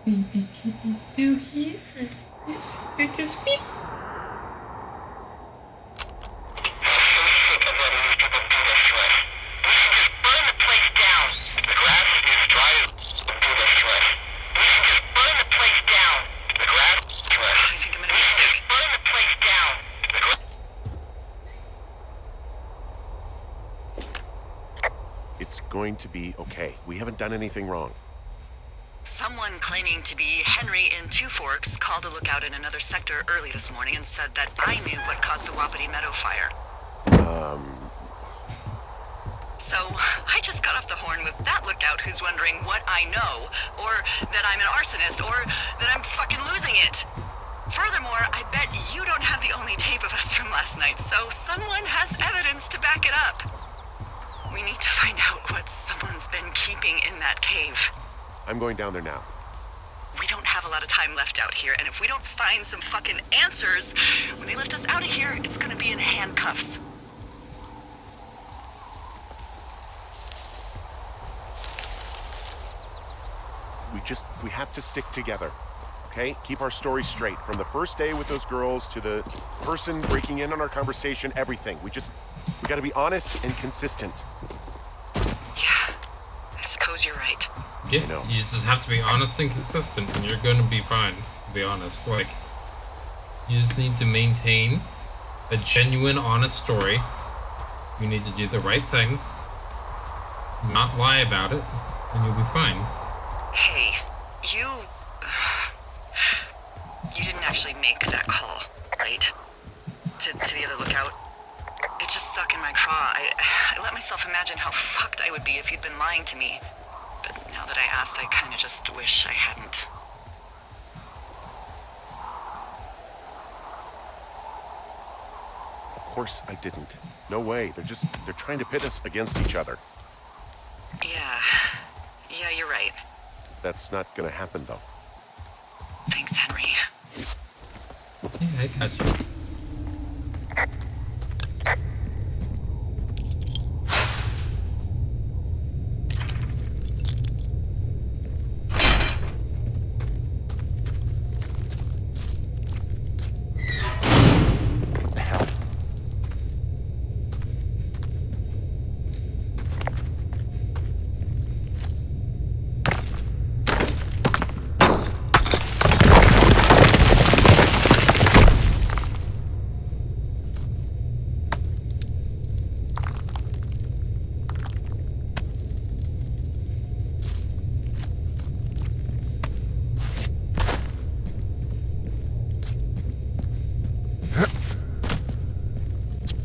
Baby kitty's still here. Yes, take his feet. It's going to be okay. We haven't done anything wrong. Someone claiming to be Henry in Two Forks called a lookout in another sector early this morning and said that I knew what caused the Wapiti Meadow fire. So, I just got off the horn with that lookout who's wondering what I know, or that I'm an arsonist, or that I'm fucking losing it. Furthermore, I bet you don't have the only tape of us from last night, so someone has evidence to back it up. We need to find out what someone's been keeping in that cave. I'm going down there now. We don't have a lot of time left out here, and if we don't find some fucking answers, when they lift us out of here, it's gonna be in handcuffs. We have to stick together, okay? Keep our story straight. From the first day with those girls to the person breaking in on our conversation, everything. We gotta be honest and consistent. Yeah, I suppose you're right. Yeah, you just have to be honest and consistent, and you're gonna be fine, to be honest. Like, you just need to maintain a genuine, honest story. You need to do the right thing, not lie about it, and you'll be fine. Hey, you didn't actually make that call, right? To the other lookout? It just stuck in my craw. I let myself imagine how fucked I would be if you'd been lying to me. But now that I asked, I kinda just wish I hadn't. Of course I didn't. No way. They're trying to pit us against each other. Yeah, you're right. That's not gonna happen, though. Thanks, Henry. Yeah, I got you.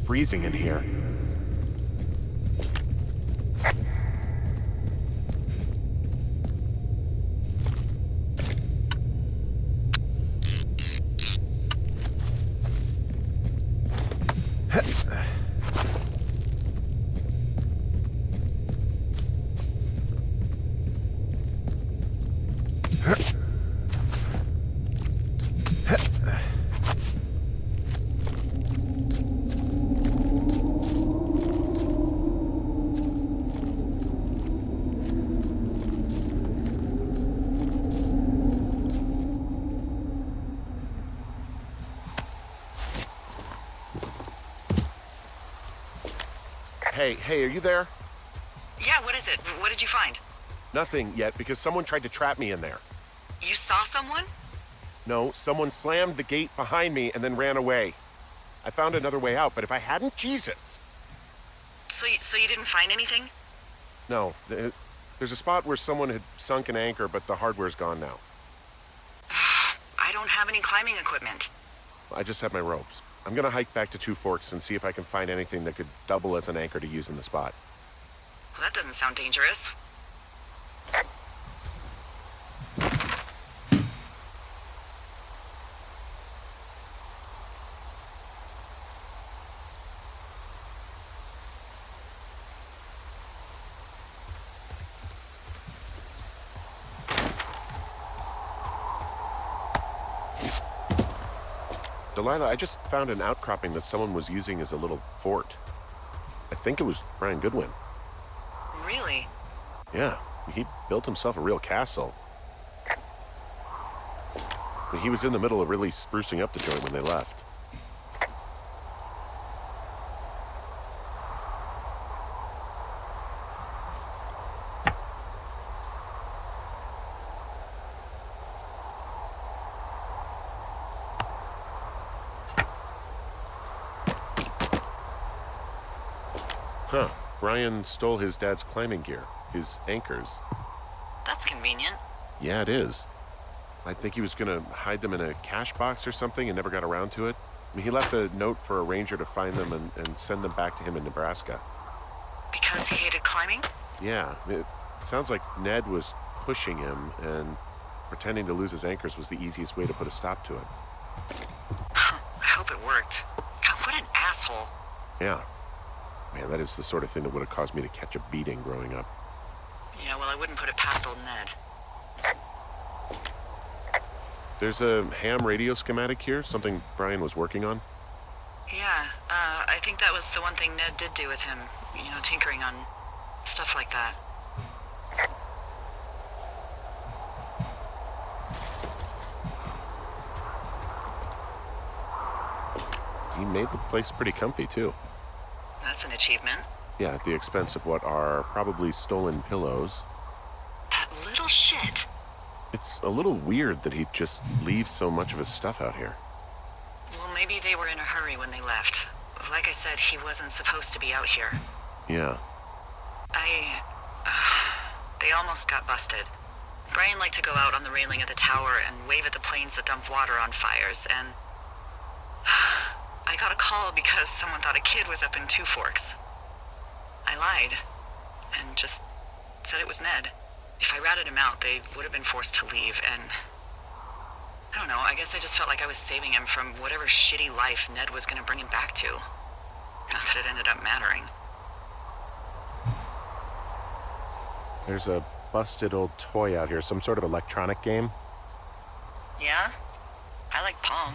Freezing in here. Hey, are you there? Yeah, what is it? What did you find? Nothing yet, because someone tried to trap me in there. You saw someone? No, someone slammed the gate behind me and then ran away. I found another way out, but if I hadn't, Jesus! So you didn't find anything? No, there's a spot where someone had sunk an anchor, but the hardware's gone now. I don't have any climbing equipment. I just have my ropes. I'm gonna hike back to Two Forks and see if I can find anything that could double as an anchor to use in the spot. Well, that doesn't sound dangerous. Delilah, I just found an outcropping that someone was using as a little fort. I think it was Brian Goodwin. Really? Yeah, he built himself a real castle. He was in the middle of really sprucing up the joint when they left. Huh. Brian stole his dad's climbing gear, his anchors. That's convenient. Yeah, it is. I think he was gonna hide them in a cash box or something and never got around to it. I mean, he left a note for a ranger to find them and send them back to him in Nebraska. Because he hated climbing? Yeah, it sounds like Ned was pushing him, and pretending to lose his anchors was the easiest way to put a stop to it. I hope it worked. God, what an asshole. Yeah. Man, that is the sort of thing that would have caused me to catch a beating growing up. Yeah, well, I wouldn't put it past old Ned. There's a ham radio schematic here, something Brian was working on. Yeah, I think that was the one thing Ned did do with him. You know, tinkering on stuff like that. He made the place pretty comfy, too. That's an achievement. Yeah, at the expense of what are probably stolen pillows. That little shit. It's a little weird that he'd just leave so much of his stuff out here. Well, maybe they were in a hurry when they left. Like I said, he wasn't supposed to be out here. Yeah. They almost got busted. Brian liked to go out on the railing of the tower and wave at the planes that dump water on fires, and I got a call because someone thought a kid was up in Two Forks. I lied, and just said it was Ned. If I ratted him out, they would have been forced to leave, and I don't know, I guess I just felt like I was saving him from whatever shitty life Ned was gonna bring him back to. Not that it ended up mattering. There's a busted old toy out here, some sort of electronic game. Yeah? I like Pong.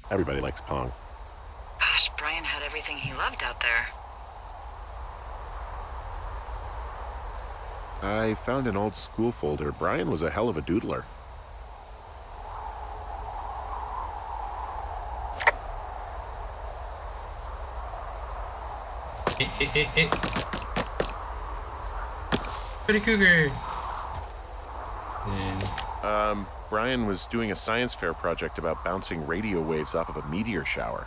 Everybody likes Pong. Gosh, Brian had everything he loved out there. I found an old school folder. Brian was a hell of a doodler. Pretty cougar. Brian was doing a science fair project about bouncing radio waves off of a meteor shower.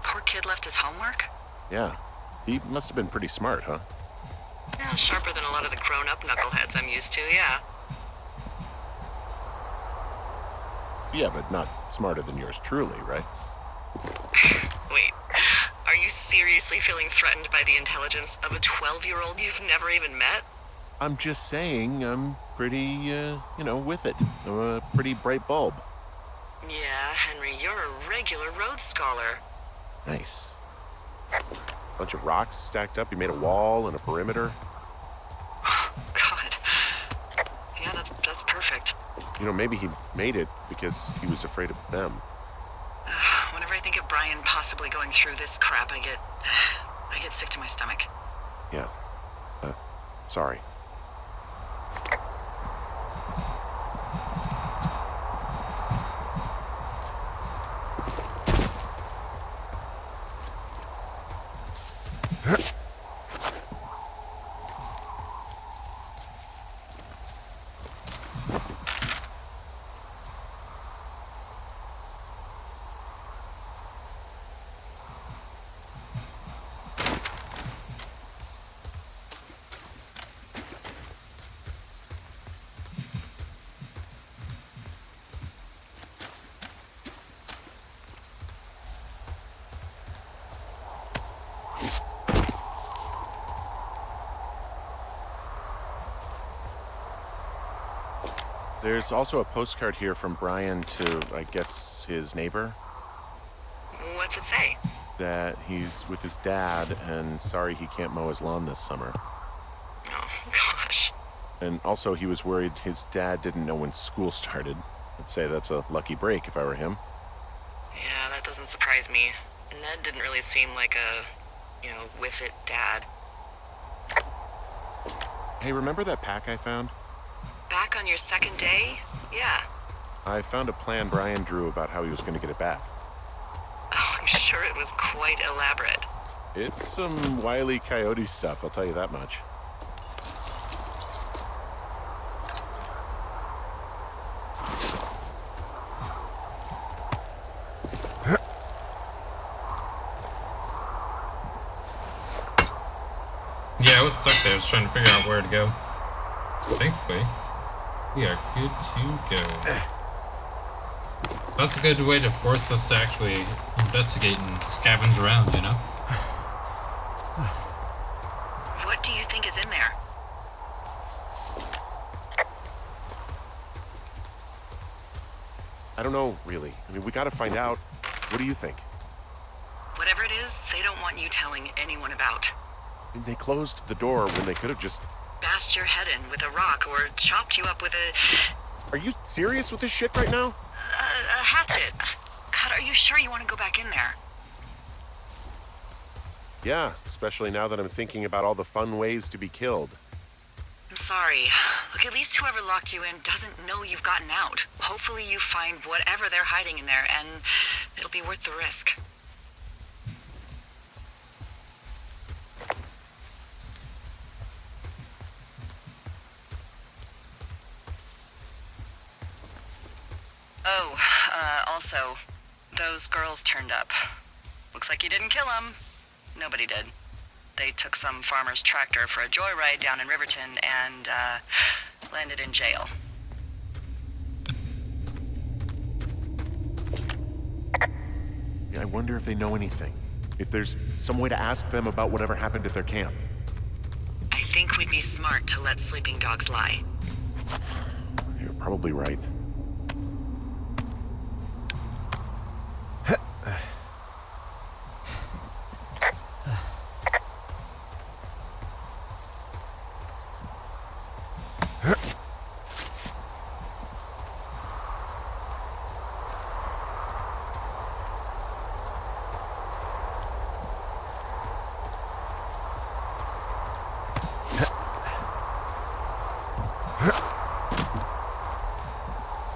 Poor kid left his homework? Yeah. He must have been pretty smart, huh? Yeah, sharper than a lot of the grown-up knuckleheads I'm used to, yeah. Yeah, but not smarter than yours truly, right? Wait, are you seriously feeling threatened by the intelligence of a 12-year-old you've never even met? I'm just saying, I'm pretty, with it. I'm a pretty bright bulb. Yeah, Henry, you're a regular Rhodes Scholar. Nice. Bunch of rocks stacked up. He made a wall and a perimeter. God. Yeah, that's perfect. Maybe he made it because he was afraid of them. Whenever I think of Brian possibly going through this crap, I get sick to my stomach. Yeah. Sorry. There's also a postcard here from Brian to, I guess, his neighbor. What's it say? That he's with his dad and sorry he can't mow his lawn this summer. Oh, gosh. And also he was worried his dad didn't know when school started. I'd say that's a lucky break if I were him. Yeah, that doesn't surprise me. Ned didn't really seem like a, with it dad. Hey, remember that pack I found? Back on your second day? Yeah. I found a plan Brian drew about how he was going to get it back. Oh, I'm sure it was quite elaborate. It's some Wile E. Coyote stuff, I'll tell you that much. Yeah, I was stuck there. I was trying to figure out where to go. Thankfully, we are good to go. That's a good way to force us to actually investigate and scavenge around, you know? What do you think is in there? I don't know, really. I mean, we gotta find out. What do you think? Whatever it is, they don't want you telling anyone about. I mean, they closed the door when they could have just... Bashed your head in with a rock or chopped you up with a Are you serious with this shit right now? hatchet. God, are you sure you want to go back in there? Yeah, especially now that I'm thinking about all the fun ways to be killed. I'm sorry. Look, at least whoever locked you in doesn't know you've gotten out. Hopefully you find whatever they're hiding in there, and it'll be worth the risk. Oh, also, those girls turned up. Looks like you didn't kill them. Nobody did. They took some farmer's tractor for a joyride down in Riverton and, landed in jail. I wonder if they know anything. If there's some way to ask them about whatever happened at their camp. I think we'd be smart to let sleeping dogs lie. You're probably right.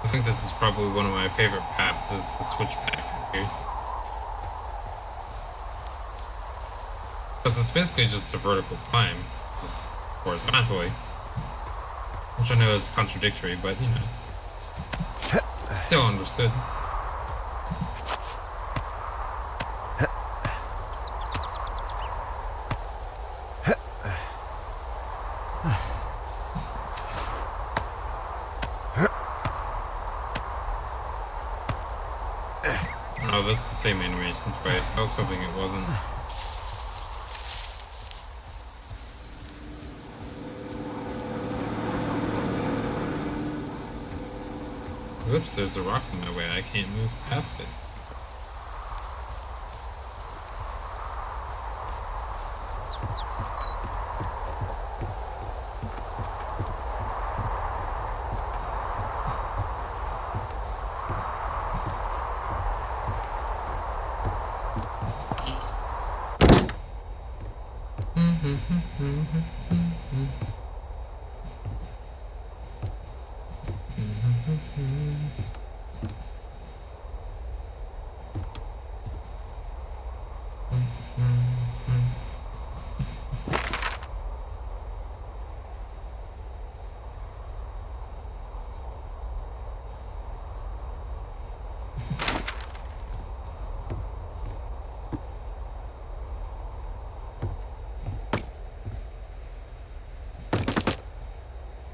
I think this is probably one of my favorite paths, is the switchback here. Because it's basically just a vertical climb, just horizontally. Which I know is contradictory, but you know, still understood. Oh, that's the same animation twice. I was hoping it wasn't. Whoops, there's a rock in my way. I can't move past it.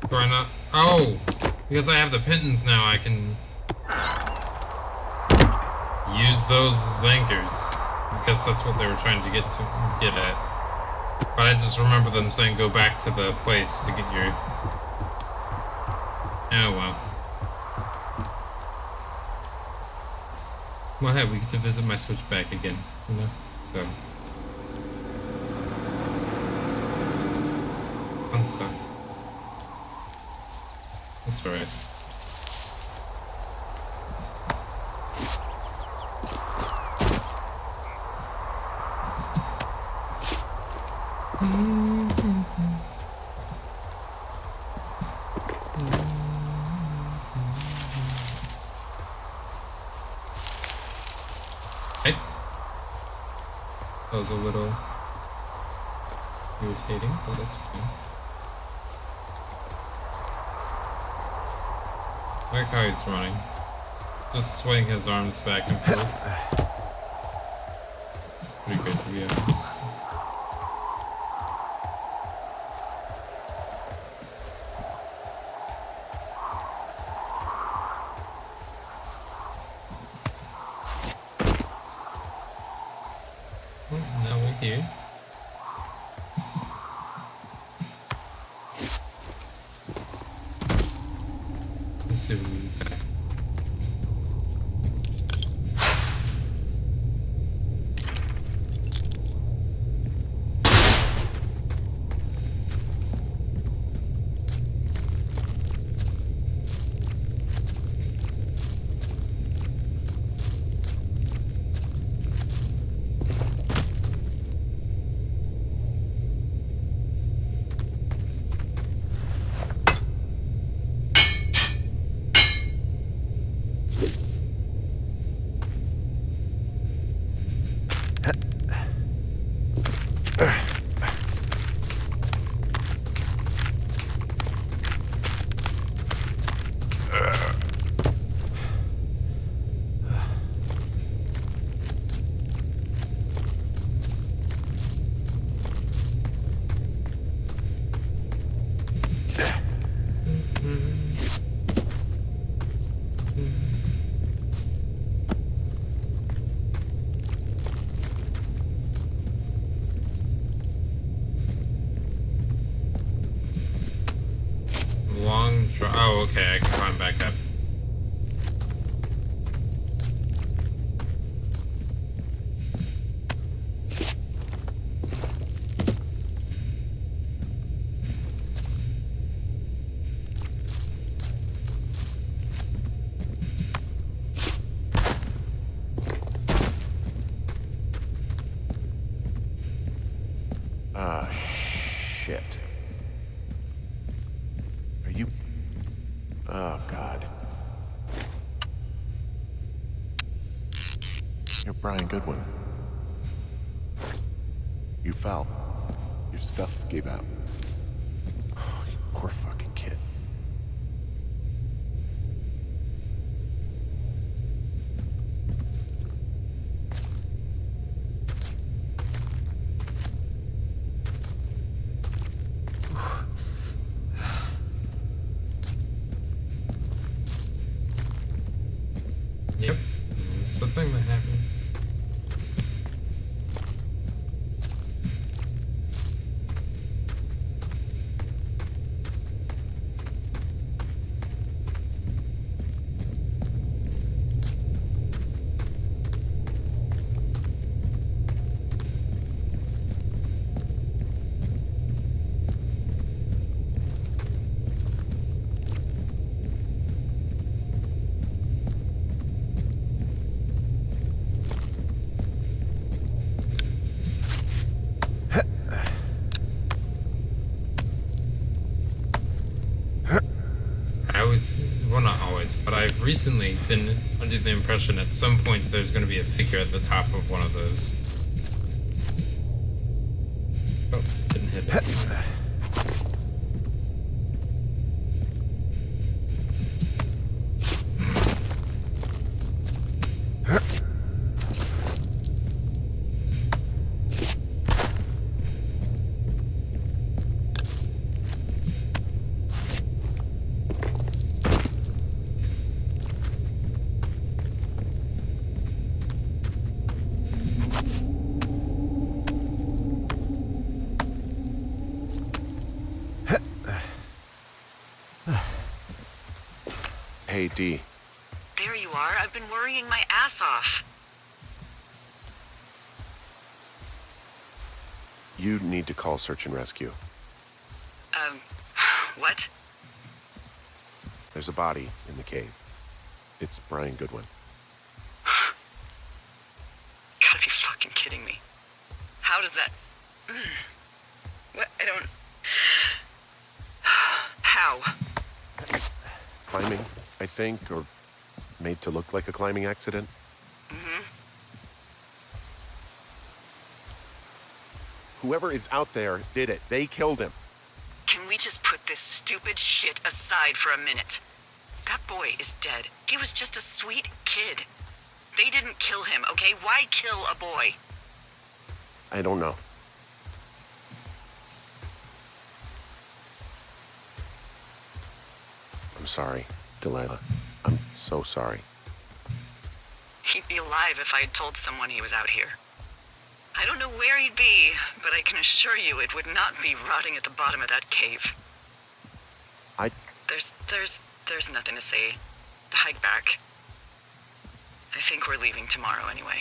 Do I not? Oh! Because I have the pitons now, I can use those as anchors. I guess that's what they were trying to get at. But I just remember them saying go back to the place to get your... Oh well. Well, hey, we get to visit my switchback again, you know? So... fun stuff. That's alright. That was a little irritating, but that's fine. I like how he's running. Just swaying his arms back and forth. Pretty good, to be honest. Oh, now we're here. Let's see what we got. Oh, okay, I can climb back up. Ah, shit. Are you... Oh, God. You're Brian Goodwin. You fell. Your stuff gave out. Oh, you poor fucking kid. Yep, it's the thing that happened. Well, not always, but I've recently been under the impression at some point there's going to be a figure at the top of one of those. Oh, didn't hit it. Hey, D. There you are. I've been worrying my ass off. You need to call search and rescue. What? There's a body in the cave. It's Brian Goodwin. Gotta be fucking kidding me. How does that... What? I don't... How? Climbing, I think, or made to look like a climbing accident. Mm-hmm. Whoever is out there did it. They killed him. Can we just put this stupid shit aside for a minute? That boy is dead. He was just a sweet kid. They didn't kill him, okay? Why kill a boy? I don't know. I'm sorry, Delilah. I'm so sorry. He'd be alive if I had told someone he was out here. I don't know where he'd be, but I can assure you it would not be rotting at the bottom of that cave. There's nothing to say. Hike back. I think we're leaving tomorrow anyway.